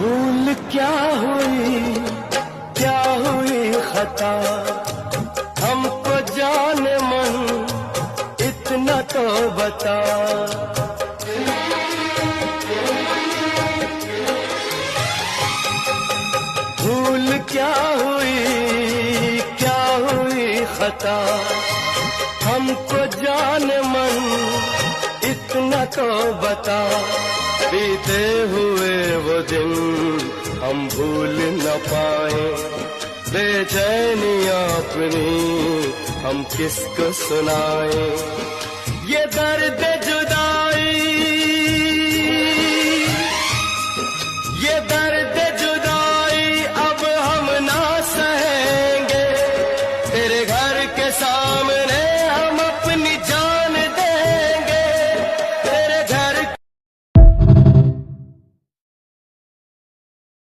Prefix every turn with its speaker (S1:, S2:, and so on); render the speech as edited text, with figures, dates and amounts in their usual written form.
S1: भूल क्या हुई, क्या हुई खता, हमको जाने मन इतना तो बता। भूल क्या हुई, क्या हुई खता, हमको जाने मन इतना तो बता। बीते हुए वो दिन हम भूल न पाए, बेचैनियां अपनी हम किसको सुनाए। ये दर्द जो